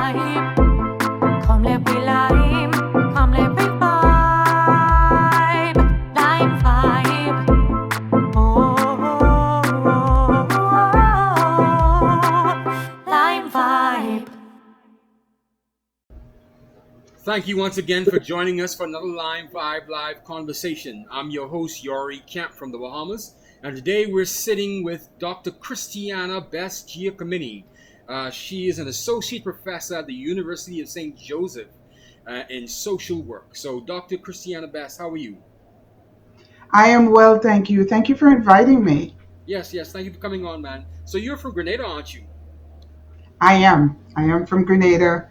vibe. Come let we lime. Come let we vibe. Lime vibe. Oh, lime vibe. Thank you once again for joining us for another Lime Vibe Live conversation. I'm your host, Yori Kemp from the Bahamas, and today we're sitting with Dr. Christiana Best-Giacomini. She is an associate professor at the University of St. Joseph in social work. So, Dr. Christiana Best, how are you? I am well, thank you. Thank you for inviting me. Yes, thank you for coming on, man. So, you're from Grenada, aren't you? I am. I am from Grenada.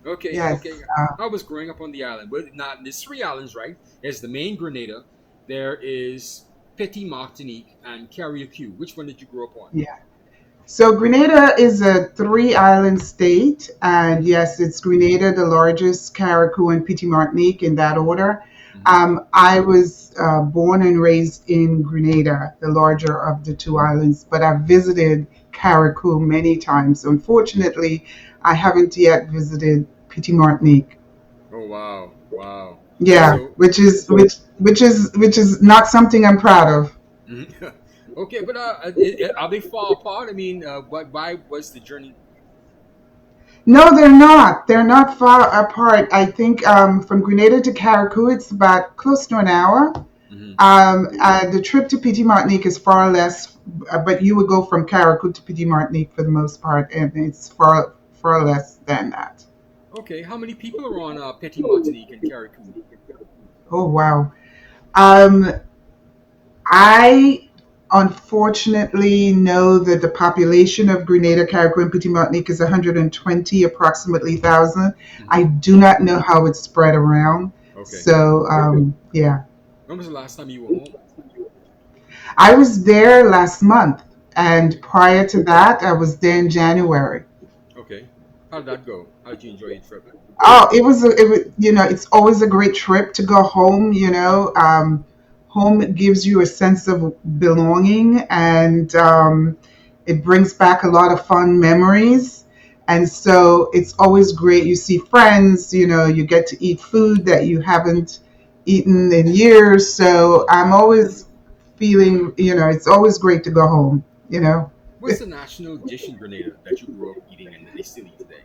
Okay, Yes. okay. I was growing up on the island. Well, now, there's three islands, right? There's the main Grenada. There is Petit Martinique and Carriacou. Which one did you grow up on? Yeah. So Grenada is a three-island state, and yes, it's Grenada, the largest, Carriacou, and Petit Martinique in that order. Mm-hmm. I was born and raised in Grenada, the larger of the two islands, but I've visited Carriacou many times. Unfortunately, I haven't yet visited Petit Martinique. Oh wow. Yeah, So which is not something I'm proud of. okay, but are they far apart? I mean, why was the journey? No, they're not. They're not far apart. I think from Grenada to Carriacou, it's about close to an hour. Hmm. The trip to Petit Martinique is far less, but you would go from Carriacou to Petit Martinique for the most part, and it's far less than that. Okay, how many people are on Petit Martinique and Carriacou? Oh wow. Um, I unfortunately know that the population of Grenada, Carriacou, and Petit Martinique is 120 approximately thousand. Hmm. I do not know how it's spread around. Okay. So yeah, When was the last time you were home? I was there last month, and prior to that, I was there in January. Okay. How did that go? How did you enjoy your trip? Oh, it's always a great trip to go home. Home gives you a sense of belonging, and it brings back a lot of fun memories. And so it's always great. You see friends, you get to eat food that you haven't eaten in years. So I'm always feeling, it's always great to go home. What's the national dish in Grenada that you grew up eating and that they still eat today?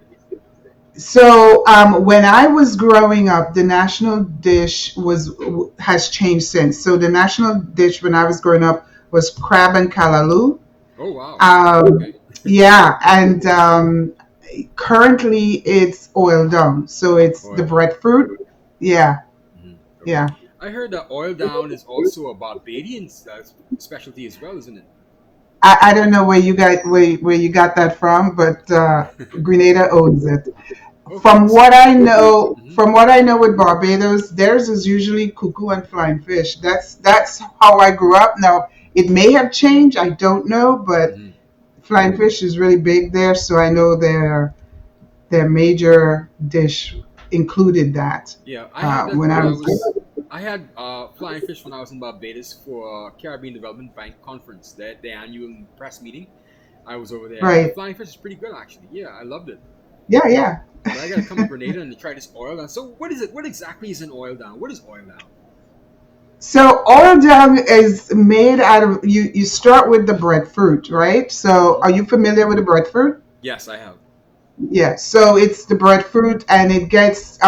So when I was growing up, the national dish has changed since. So the national dish when I was growing up was crab and kalaloo. Oh wow. Um, Okay. yeah, and currently it's oil down. So it's the Oil down. breadfruit. Yeah, Hmm. Okay. yeah. I heard that oil down is also a Barbadian specialty as well, isn't it? I don't know where you got that from, but Grenada owns it. Okay. Mhm. From what I know with Barbados, theirs is usually cuckoo and flying fish. That's how I grew up. Now it may have changed, I don't know, but Mhm. flying fish is really big there, so I know their major dish included that. Yeah, I had that When when I I was was. I had flying fish when I was in Barbados for Caribbean Development Bank Conference, their annual press meeting. I was over there, and the right, flying fish is pretty good actually. Yeah, I loved it. yeah, yeah. But I gotta come to Grenada and try this oil down. So what is it? What exactly is an oil down? What is oil down? So oil down is made out of you. Start with the breadfruit, right? So Hmm. are you familiar with the breadfruit? Yes, I have. Yeah, so it's the breadfruit, and it gets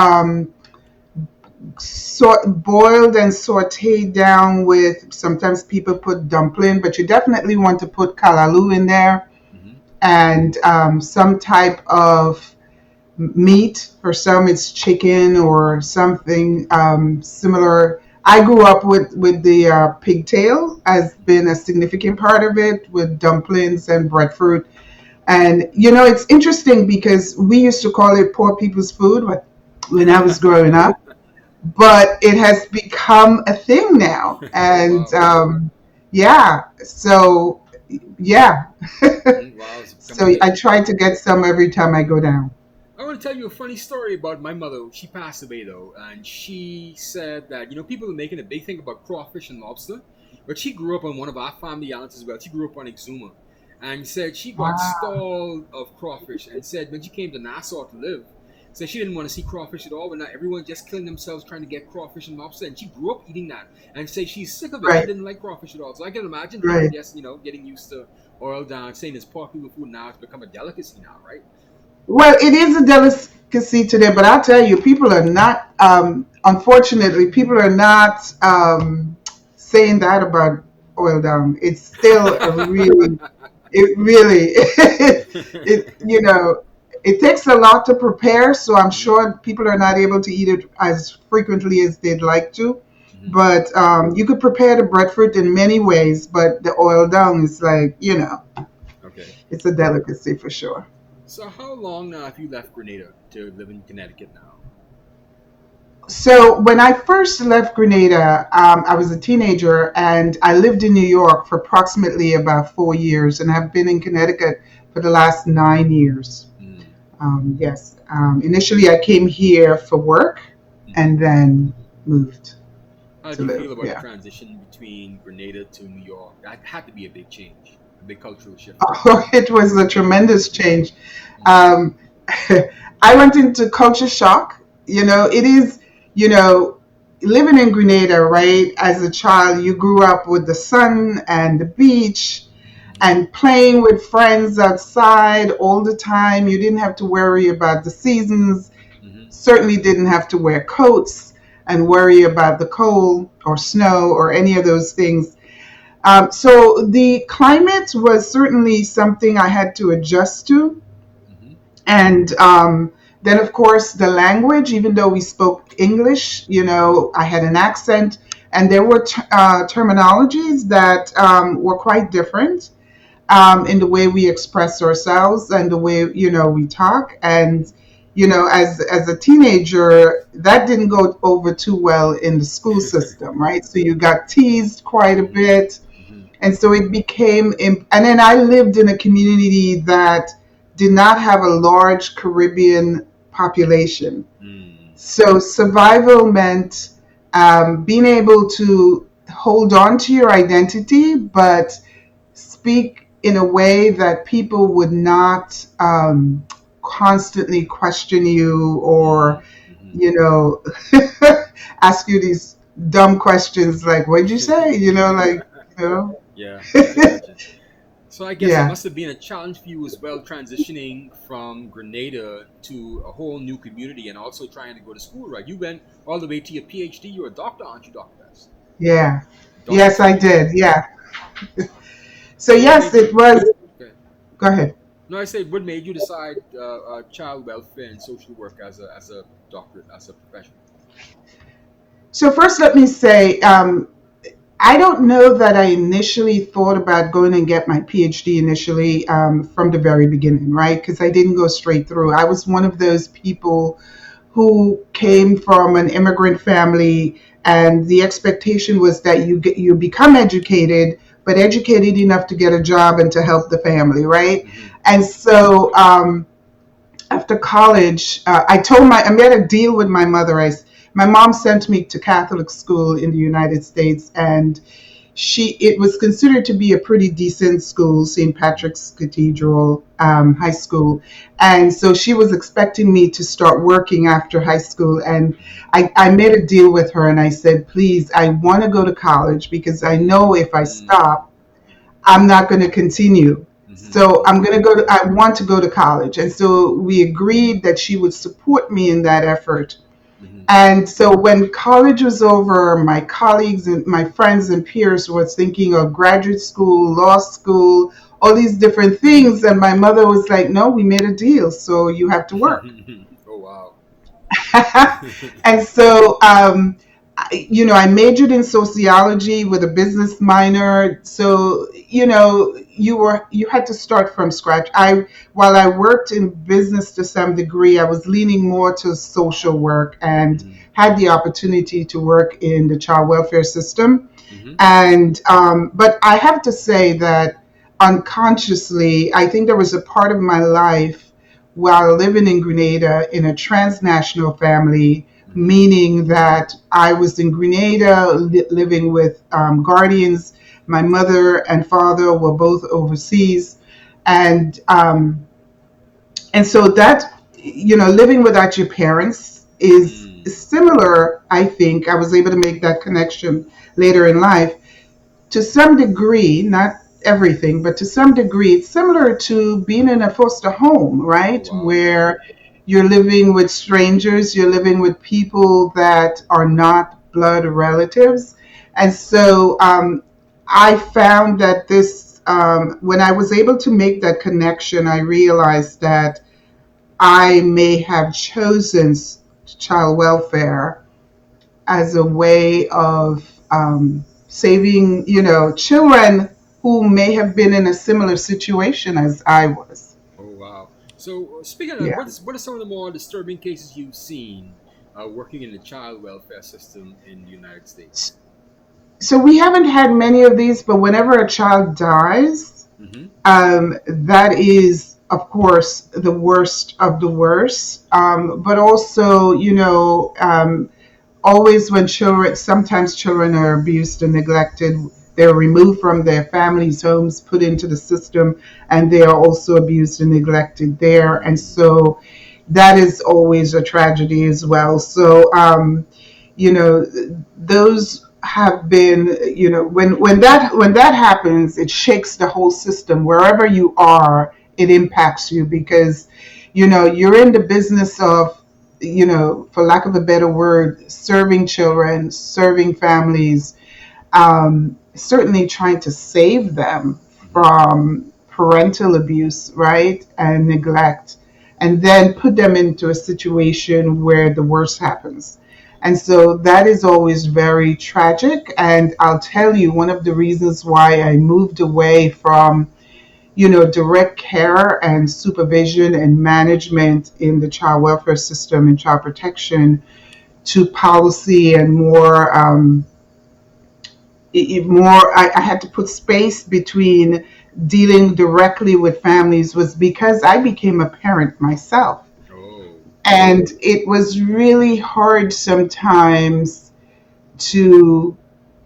boiled and sauteed down with. Sometimes people put dumpling, but you definitely want to put kalaloo in there, Hmm. and some type of meat. For some, it's chicken or something similar. I grew up with the pigtail has been a significant part of it with dumplings and breadfruit. And it's interesting because we used to call it poor people's food when I was growing up, but it has become a thing now. Oh And wow. yeah, so yeah. Hmm. Wow, it's become a So I thing. try to get some every time I go down. I want to tell you a funny story about my mother. She passed away though, and she said that people are making a big thing about crawfish and lobster, but she grew up on one of our family islands as well. She grew up on Exuma, and said she got Wow. stalled of crawfish, and said when she came to Nassau to live, said she didn't want to see crawfish at all. But now everyone just killing themselves trying to get crawfish and lobster, and she grew up eating that, and said she's sick of it. She Right. didn't like crawfish at all. So I can imagine people Right. just getting used to oil down, saying it's popular food now. It's become a delicacy now, right? Well, it is a delicacy today, but I'll tell you, people are not. Unfortunately, people are not saying that about oil down. It's still a really, it really, it it takes a lot to prepare. So I'm Mhm, sure people are not able to eat it as frequently as they'd like to. mhm. But you could prepare the breadfruit in many ways, but the oil down is like, Okay. it's a delicacy for sure. So how long now have you left Grenada to live in Connecticut now? So when I first left Grenada, I was a teenager and I lived in New York for approximately about 4 years, and I've been in Connecticut for the last 9 years. Mm, Yes. Initially, I came here for work mhm. and then moved How to do you live. feel about the Yeah. transition between Grenada to New York? That had to be a big change, a big cultural shift for you. Oh, it was a tremendous change. Mm, Um, I went into culture shock. It is, you know, living in Grenada, right? As a child, you grew up with the sun and the beach mhm, and playing with friends outside all the time. You didn't have to worry about the seasons, mhm, certainly didn't have to wear coats and worry about the cold or snow or any of those things. So the climate was certainly something I had to adjust to. mhm, And then, of course, the language, even though we spoke English, I had an accent, and there were terminologies that were quite different in the way we express ourselves and the way we talk. And as a teenager, that didn't go over too well in the school system, right? So you got teased quite a mhm, bit, mhm, and so it became, and then I lived in a community that did not have a large Caribbean population. mm, So survival meant being able to hold on to your identity, but speak in a way that people would not constantly question you or, mhm, mhm. you know, ask you these dumb questions like, what'd you say? You know, Yeah, I can imagine. So I guess it yeah. must have been a challenge for you as well, transitioning from Grenada to a whole new community and also trying to go to school, right? You went all the way to your PhD. You're a doctor, aren't you, Dr. Best? Yeah. Yes, I Doctorate. did. Yeah. So So what yes, made you? it was. Okay. Go ahead. No, I say, what made you decide child welfare and social work as a doctorate, as a profession? So first, let me say, I don't know that I initially thought about going and get my PhD initially from the very beginning, right? Because I didn't go straight through. I was one of those people who came from an immigrant family, and the expectation was that you become educated, but educated enough to get a job and to help the family, right? Hmm. And so after college, I made a deal with my mother. My mom sent me to Catholic school in the United States, and it was considered to be a pretty decent school, St. Hmm. Patrick's Cathedral High School. And so she was expecting me to start working after high school. And Hmm. I made a deal with her and I said, please, I want to go to college because I know if I Mm. stop, I'm not going to continue. Hmm. So Hmm. I want to go to college. And so we agreed that she would support me in that effort. Hmm. And so when college was over, my colleagues and my friends and peers were thinking of graduate school, law school, all these different things. And my mother was like, no, we made a deal. So you have to work. Oh wow. And so, I majored in sociology with a business minor. So, you had to start from scratch. While I worked in business to some degree, I was leaning more to social work and Hmm. had the opportunity to work in the child welfare system. Hmm. And but I have to say that unconsciously, I think there was a part of my life while living in Grenada in a transnational family, Hmm. meaning that I was in Grenada living with guardians. My mother and father were both overseas. and so that, living without your parents is Mm. similar. I think I was able to make that connection later in life to some degree, not everything, but to some degree, it's similar to being in a foster home, Oh right? wow. Where you're living with strangers, you're living with people that are not blood relatives. And so I found that when I was able to make that connection, I realized that I may have chosen child welfare as a way of saving, children who may have been in a similar situation as I was. Oh wow. So speaking of that, Yeah. what are some of the more disturbing cases you've seen working in the child welfare system in the United States? So we haven't had many of these, but whenever a child dies, Mm-hmm. that is, of course, the worst of the worst. But also, always when sometimes children are abused and neglected, they're removed from their families' homes, put into the system, and they are also abused and neglected there. And Mm. so that is always a tragedy as well. So, you know, those have been, when that happens, it shakes the whole system. Wherever you are, it impacts you because, you're in the business of, for lack of a better word, serving children, serving families, certainly trying to save them Mm-hmm. from parental abuse, right, and neglect, and then put them into a situation where the worst happens. And so that is always very tragic. And I'll tell you, one of the reasons why I moved away from, direct care and supervision and management in the child welfare system and child protection to policy and more, I had to put space between dealing directly with families was because I became a parent myself. Oh. And it was really hard sometimes to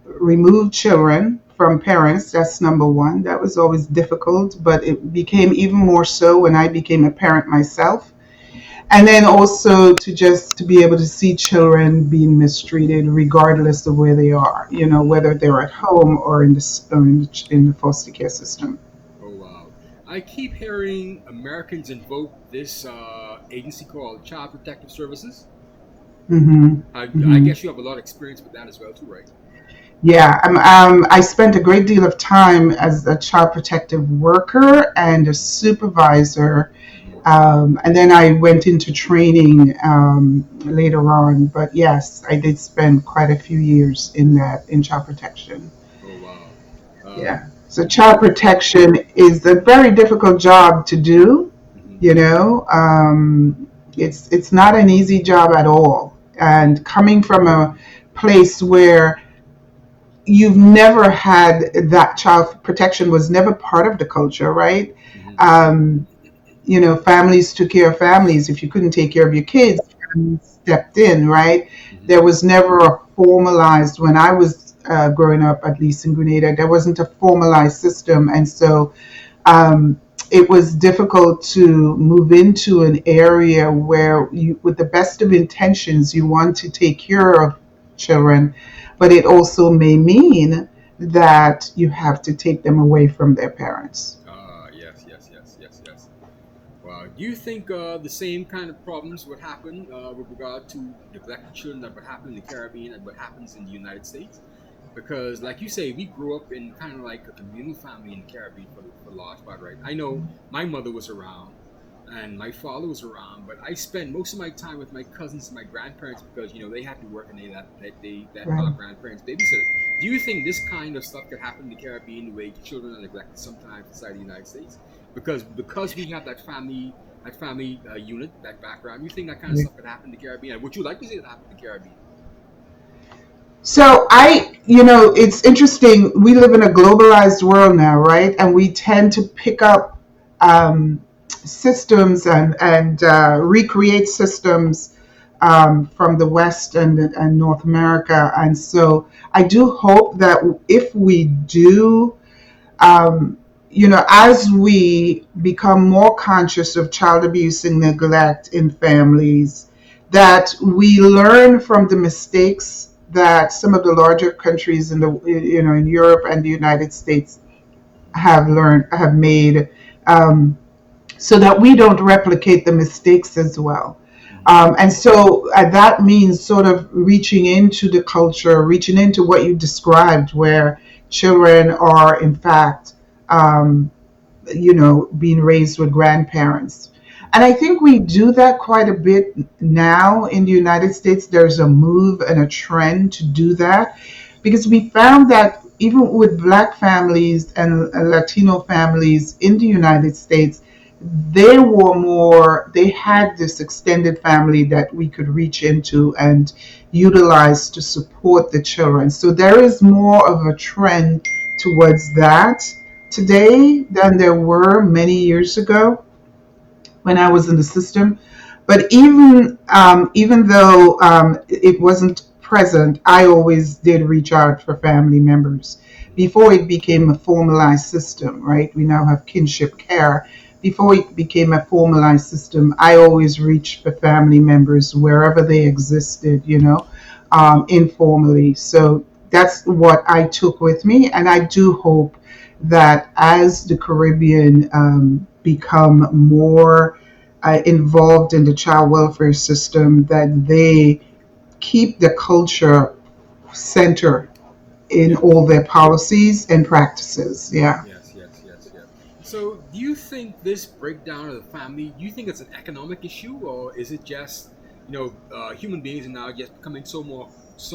remove children from parents. That's number one. That was always difficult, but it became even more so when I became a parent myself. And then also to be able to see children being mistreated regardless of where they are, whether they're at home or in the foster care system. Oh wow. I keep hearing Americans invoke this agency called Child Protective Services. Hmm. I Hmm. guess you have a lot of experience with that as well too, right? Yeah, I spent a great deal of time as a child protective worker and a supervisor. Mm-hmm. And then I went into training later on. But yes, I did spend quite a few years in child protection. Oh wow. Yeah. So You. child protection is a very difficult job to do. Mhm. You know, it's not an easy job at all. And coming from a place where you've never had that, child protection was never part of the culture, right? Mhm. Um, families took care of families. If you couldn't take care of your kids, families stepped in, right? Mhm. There was never a formalized, when I was growing up, at least in Grenada, there wasn't a formalized system. And so um, it was difficult to move into an area where you, with the best of intentions, you want to take care of children, but it also may mean that you have to take them away from their parents. Ah, yes, yes, yes, yes, yes. Wow. Do you think the same kind of problems would happen with regard to neglected children that would happen in the Caribbean and what happens in the United States? Because, like you say, we grew up in kind of like a communal family in the Caribbean for the large part, right? I know my mother was around and my father was around, but I spent most of my time with my cousins and my grandparents because they had to work and they let Right. our grandparents babysit us. Do you think this kind of stuff could happen in the Caribbean, the way children are neglected sometimes inside the United States? Because we have that family unit, that background. You think that kind of stuff could happen in the Caribbean? Would you like to see that happen in the Caribbean? So it's interesting. We live in a globalized world now, right? And we tend to pick up systems and recreate systems from the West and North America. And so I do hope that if we do, um, as we become more conscious of child abuse and neglect in families, that we learn from the mistakes that some of the larger countries in Europe and the United States have made, um, so that we don't replicate the mistakes as well. And so that means sort of reaching into the culture, reaching into what you described, where children are, in fact, um, being raised with grandparents. And I think we do that quite a bit now in the United States. There's a move and a trend to do that because we found that even with Black families and Latino families in the United States, they had this extended family that we could reach into and utilize to support the children. So there is more of a trend towards that today than there were many years ago when I was in the system. But even though it wasn't present, I always did reach out for family members before it became a formalized system. Right? We now have kinship care. Before it became a formalized system, I always reached for family members wherever they existed. Informally. So that's what I took with me, and I do hope that as the Caribbean become more involved in the child welfare system, that they keep the culture center in Yes. all their policies and practices. Yeah. Yes, yes, yes, yes. So, do you think this breakdown of the family, do you think it's an economic issue, or is it just, human beings are now just becoming so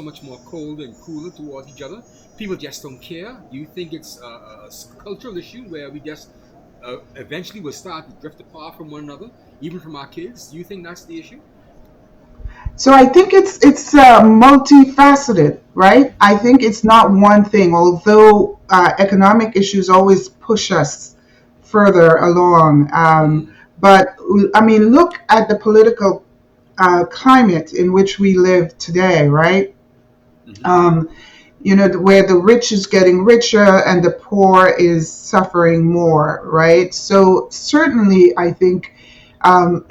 much more cold and cooler towards each other? People just don't care. Do you think it's a cultural issue where we just eventually will start to drift apart from one another, even from our kids? Do you think that's the issue? So I think it's multifaceted, right? I think it's not one thing. Although economic issues always push us further along, Mm, but I mean, look at the political climate in which we live today, right? mm-hmm. Um, where the rich is getting richer and the poor is suffering more, right? So certainly, I think um,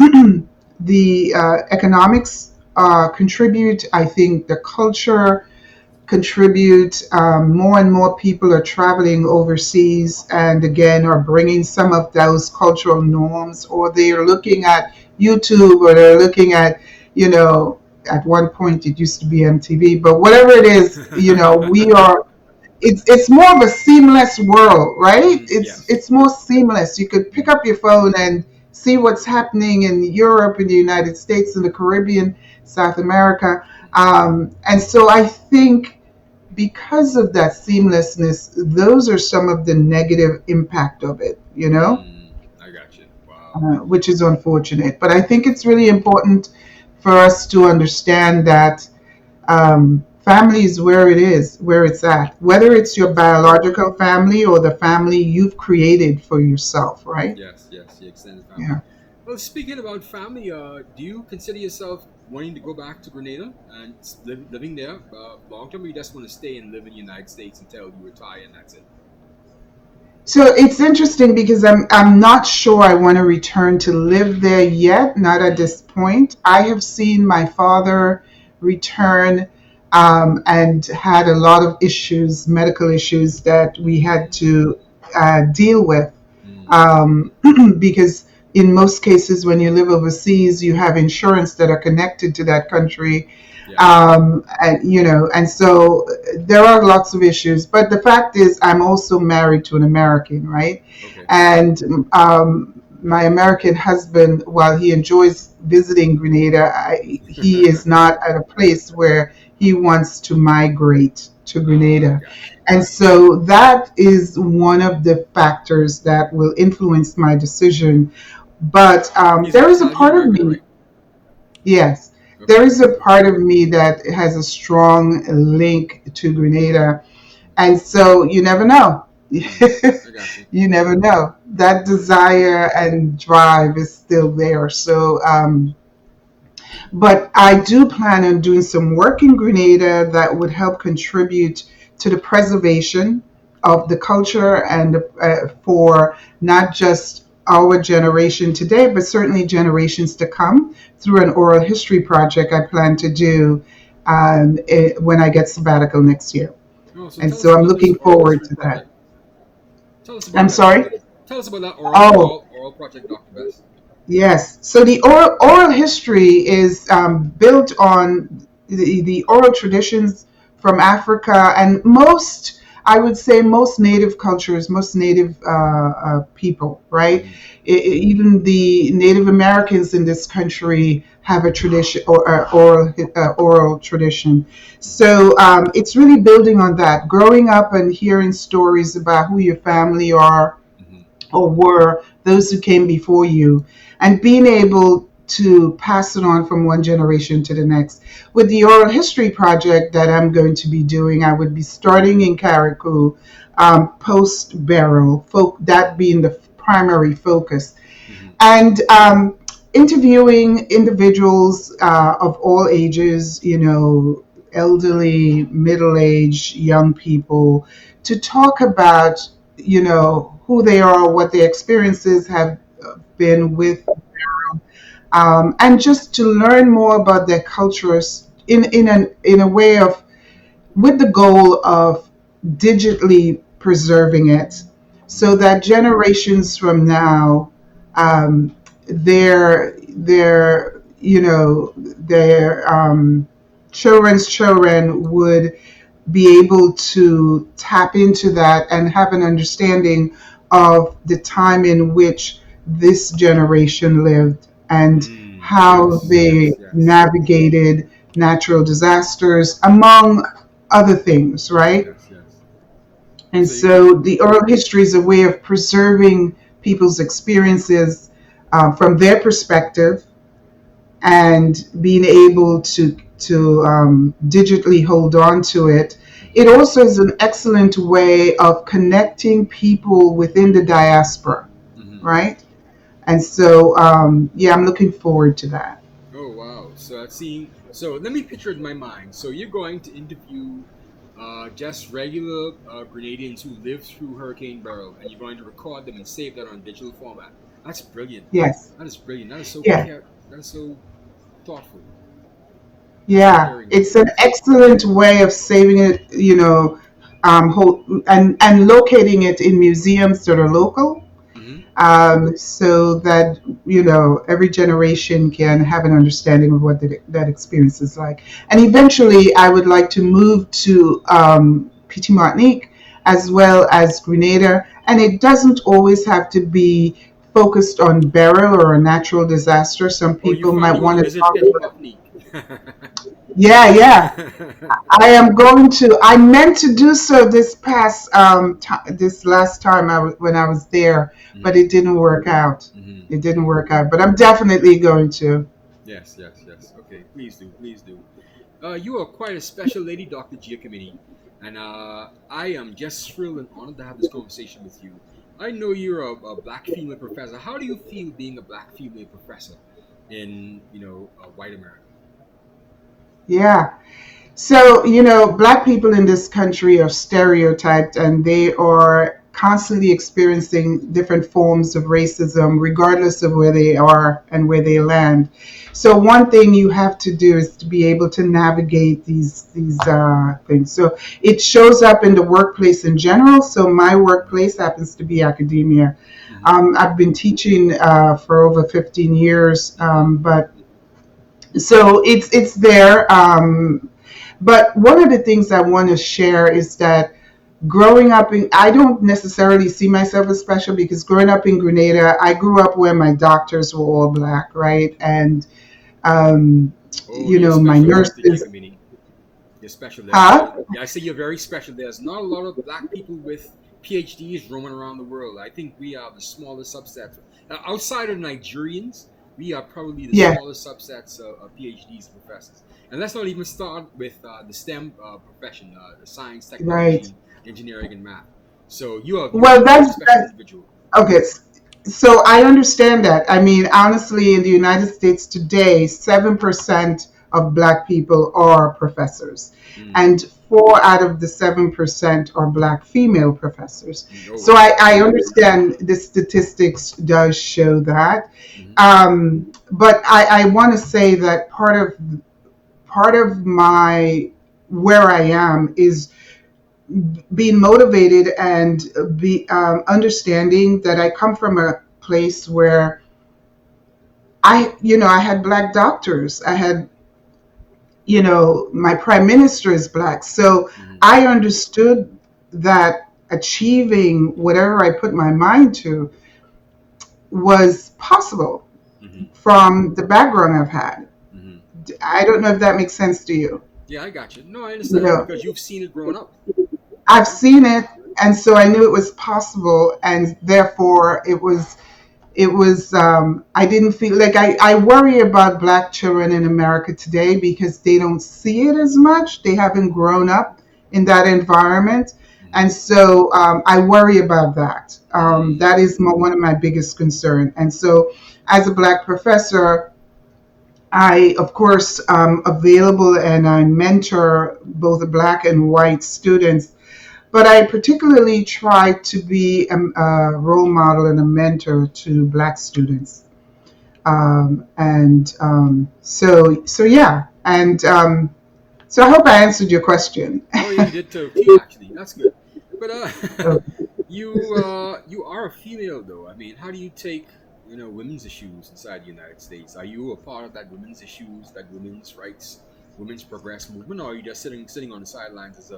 the economics contribute. I think the culture contribute. More and more people are traveling overseas and again are bringing some of those cultural norms, or they are looking at YouTube, or they're looking at, you know, at one point it used to be MTV, but whatever it is, we are. It's more of a seamless world, right? It's Yes. it's more seamless. You could pick up your phone and see what's happening in Europe, in the United States, in the Caribbean, South America, and so I think because of that seamlessness, those are some of the negative impact of it, I got you. Wow. which is unfortunate. But I think it's really important for us to understand that family is where it is, where it's at, whether it's your Yes. biological family or the family you've created for yourself, right? Yes, yes, the extended family. Yeah. Well, speaking about family, do you consider yourself wanting to go back to Grenada and living there long term, or you just want to stay and live in the United States until you retire and that's it? So it's interesting because I'm not sure I want to return to live there yet, not at Mm, this point. I have seen my father return and had a lot of issues, medical issues that we had mm, to deal with mm, because in most cases when you live overseas you have insurance that are connected to that country, yes. and so there are lots of issues, but the fact is I'm also married to an American, right? Okay. And my American husband, while he enjoys visiting Grenada, he is not at a place where he wants to migrate to I Grenada. got you. And so that is one of the factors that will influence my decision. But He's an there is a Italian part of American, me, right? yes, there Okay. is a part of me that has a strong link to Grenada. And so you never know. Mm, I got you. You never know. That desire and drive is still there. So, but I do plan on doing some work in Grenada that would help contribute to the preservation of the culture and for not just our generation today, but certainly generations to come through an oral history project I plan to do when I get sabbatical next year. Oh, so And tell us so I'm about this looking oral forward history to that. project. Tell us about I'm that, sorry? Doctor. Tell us about that Oh, oral project, Doctor Best. yes. So the oral history is built on the oral traditions from Africa and most, I would say, most native cultures, most native people, right? Mm-hmm. Even the Native Americans in this country have a tradition or oral tradition. So it's really building on that. Growing up and hearing stories about who your family are Mm-hmm. or were, those who came before you, and being able to pass it on from one generation to the next. With the oral history project that I'm going to be doing, I would be starting in Carriacou, post burial, that being the primary focus, Mm-hmm. and interviewing individuals of all ages, elderly, middle aged, young people, to talk about, who they are, what their experiences have been with, and just to learn more about their cultures in a way of, with the goal of digitally preserving it so Mm-hmm. that generations from now, their children's children would be able to tap into that and have an understanding of the time in which this generation lived and Mm, how yes, they yes, yes, navigated natural disasters, among other things, right? yes, yes. And So so the oral history is a way of preserving people's experiences from their perspective and being able to digitally hold on to it. It mm-hmm. also is an excellent way of connecting people within the diaspora, Mm-hmm. right? And so, yeah, I'm looking forward to that. Oh wow! So I've seen. So let me picture it in my mind. So you're going to interview just regular Grenadians who lived through Hurricane Beryl, and you're going to record them and save that on digital format. That's brilliant. Yes. That is brilliant. That is so Yeah. That is so thoughtful. So Yeah. caring. It's an excellent way of saving it, and locating it in museums that are local, Mm-hmm. so that every generation can have an understanding of what that experience is like. And eventually, I would like to move to Petit Martinique as well as Grenada, and it doesn't always have to be focused on burial or a natural disaster. Some Oh, people you might want to want to visit talk Petit about. Martinique? Yeah, yeah. I am going to. I meant to do so this last time when I was there, but Mm-hmm. it didn't work out. Mm-hmm. It didn't work out, but I'm definitely going to. Yes, yes, yes. Okay, please do, please do. You are quite a special lady, Dr. Giacomini, and I am just thrilled and honored to have this conversation with you. I know you're a black female professor. How do you feel being a black female professor in white America? Yeah. So, Black people in this country are stereotyped and they are constantly experiencing different forms of racism, regardless of where they are and where they land. So, one thing you have to do is to be able to navigate these things. So, it shows up in the workplace in general. So, my workplace happens to be academia. Mm-hmm. I've been teaching for over 15 years, Mm-hmm. but so it's there. But one of the things I want to share is that growing up I don't necessarily see myself as special because growing up in Grenada, I grew up where my doctors were all black, right? And, um, Oh, you're my special, Dr. nurses, Giacomini. You're special. huh? Yeah, I say you're very special. There's not a lot of black people with PhDs roaming around the world. I think we are the smallest subset. Outside of Nigerians, we are probably the Yeah, smallest subsets of PhDs and professors. And let's not even start with the STEM profession, the science, right. technology, engineering, and math. So you are Well, a very special that's individual. okay. So I understand that. I mean, honestly, in the United States today, 7% of Black people are professors. Mm, And 4 out of the 7% are black female professors. Oh So wow. I understand the statistics does show that. Hmm. But I want to say that part of my where I am is being motivated and be understanding that I come from a place where I had black doctors. I had, my prime minister is black. So Hmm. I understood that achieving whatever I put my mind to was possible Hmm. from the background I've had. Hmm. I don't know if that makes sense to you. Yeah, I got you. No, I You understand know, because you've seen it growing up, I've right? seen it, and so I knew it was possible, and therefore I didn't feel like I worry about black children in America today because they don't see it as much. They haven't grown up in that environment. Hmm. And so I worry about that. Hmm. That is one of my biggest concern. And so as a black professor, I, of course, available and I mentor both black and white students, but I particularly try to be a role model and a mentor to black students. And so yeah, and so I hope I answered your question. Oh yeah, you did too. Actually, that's good. But Oh, you are a female though. I mean, how do you take women's issues inside the United States? Are you a part of that women's issues, that women's rights, women's progress movement, or are you just sitting on the sidelines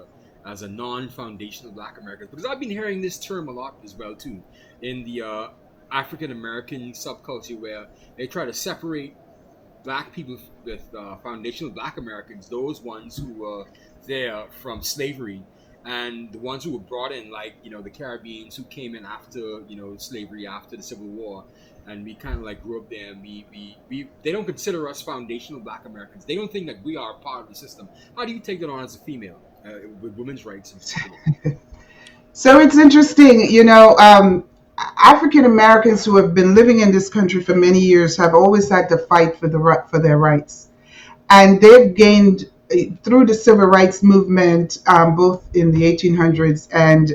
as a non-foundational Black American? Because I've been hearing this term a lot as well too in the African American subculture where they try to separate black people with foundational black Americans, those ones who were there from slavery, and the ones who were brought in, like the Caribbeans who came in after slavery, after the Civil War, and we kind of like grew up there. And we they don't consider us foundational black Americans. They don't think that we are part of the system. How do you take that on as a female with women's rights in particular? so it's interesting, African Americans who have been living in this country for many years have always had to fight for their rights, and they've gained through the civil rights movement, both in the 1800s and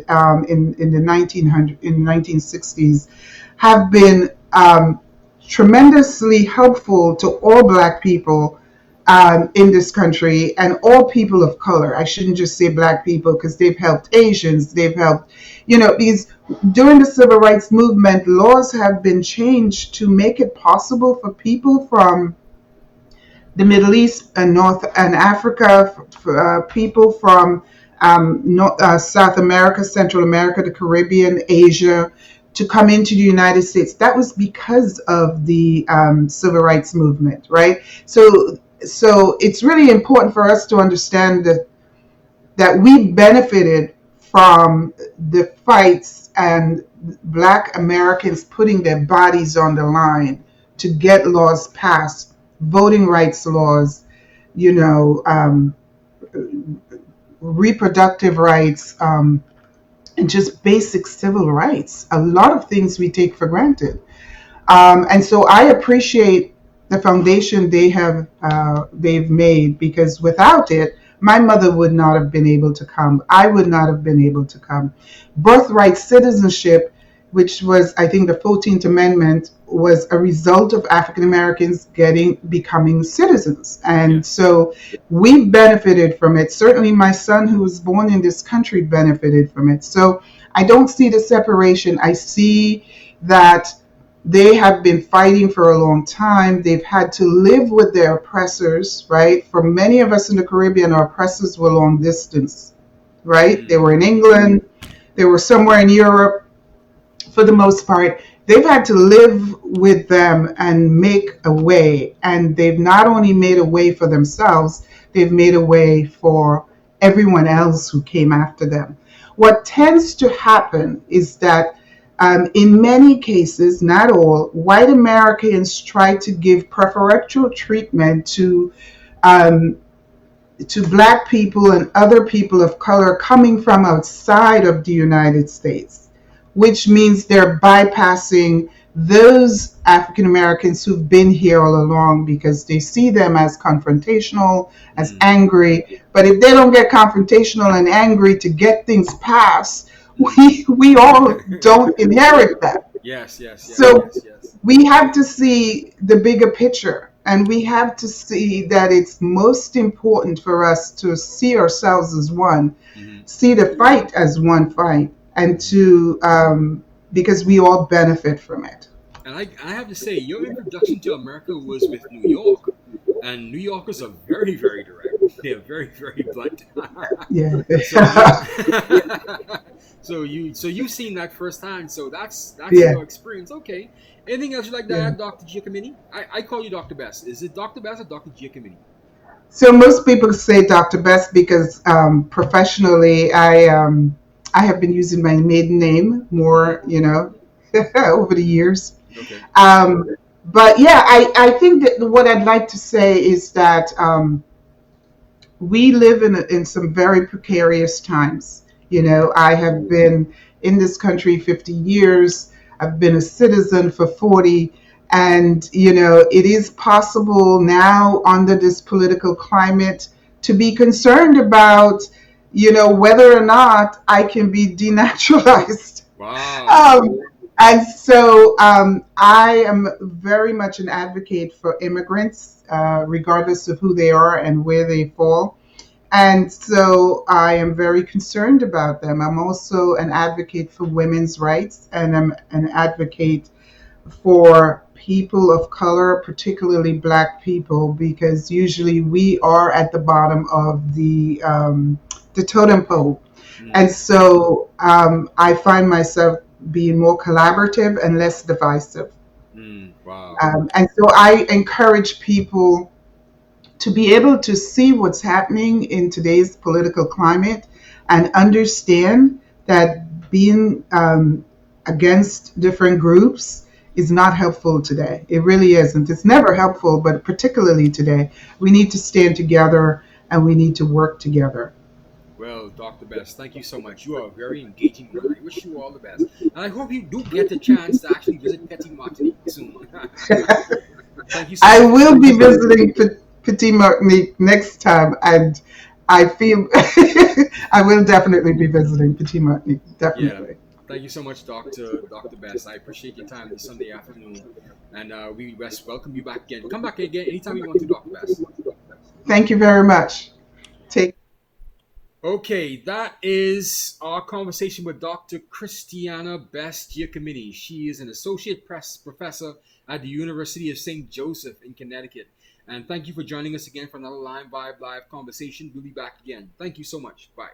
in the 1960s, have been tremendously helpful to all Black people in this country and all people of color. I shouldn't just say Black people because they've helped Asians, they've helped, these during the civil rights movement, laws have been changed to make it possible for people from the Middle East and North and Africa, people from South America, Central America, the Caribbean, Asia, to come into the United States. That was because of the civil rights movement, right? So it's really important for us to understand that we benefited from the fights and Black Americans putting their bodies on the line to get laws passed, voting rights laws, you know, um, reproductive rights, and just basic civil rights. A lot of things we take for granted. And so I appreciate the foundation they've made, because without it, my mother would not have been able to come. I would not have been able to come. Birthright citizenship, which was, I think, the 14th Amendment, was a result of African Americans becoming citizens. And Yes. so we benefited from it. Certainly my son, who was born in this country, benefited from it. So I don't see the separation. I see that they have been fighting for a long time. They've had to live with their oppressors, right? For many of us in the Caribbean, our oppressors were long distance, right? They Mm. were in England, they were somewhere in Europe for the most part. They've had to live with them and make a way. And they've not only made a way for themselves, they've made a way for everyone else who came after them. What tends to happen is that in many cases, not all, white Americans try to give preferential treatment um, to Black people and other people of color coming from outside of the United States, which means they're bypassing those African Americans who've been here all along, because they see them as confrontational, as Mm, angry. But if they don't get confrontational and angry to get things passed, mm. we all don't inherit that. Yes, yes, yes, So yes, yes. we have to see the bigger picture, and we have to see that it's most important for us to see ourselves as one, Hmm. see the fight as one fight, and Hmm. to because we all benefit from it. And I have to say, your introduction to America was with New York. And New Yorkers are very, very direct. They're very, very blunt. Yeah. So you, so you've seen that firsthand. So that's Yeah. your experience. Okay. Anything else you'd like to Yeah. add, Doctor Giacomini? I call you Doctor Best. Is it Doctor Best or Doctor Giacomini? So most people say Dr. Best because professionally, I have been using my maiden name Hmm. more, over the years. Okay. Um, but yeah, I think that what I'd like to say is that we live in some very precarious times. Hmm. I have been in this country 50 years. I've been a citizen for 40. And, it is possible now under this political climate to be concerned about, whether or not I can be denaturalized. Wow. Um, and so I am very much an advocate for immigrants, regardless of who they are and where they fall. And so I am very concerned about them. I'm also an advocate for women's rights, and I'm an advocate for people of color, particularly Black people, because usually we are at the bottom of the totem pole. Hmm. And so I find myself being more collaborative and less divisive. Hmm. Wow. And so I encourage people to be able to see what's happening in today's political climate and understand that being against different groups is not helpful today. It really isn't. It's never helpful, but particularly today, we need to stand together and we need to work together. Well, Dr. Best, thank you so much. You are a very engaging woman. I wish you all the best. And I hope you do get a chance to actually visit Petit Martinique soon. Thank you so I much. will be visiting Petit Martinique next time, and I feel I will definitely be visiting Petit Martinique. Yeah. Definitely. Thank you so much, Doctor Best. I appreciate your time this Sunday afternoon, and we best welcome you back again. Come back again anytime you want to, Doctor Best. Thank you very much. Take Okay, that is our conversation with Dr. Christiana Best-Giacomini. She is an associate professor at the University of St. Joseph in Connecticut. And thank you for joining us again for another Line Vibe Live conversation. We'll be back again. Thank you so much. Bye.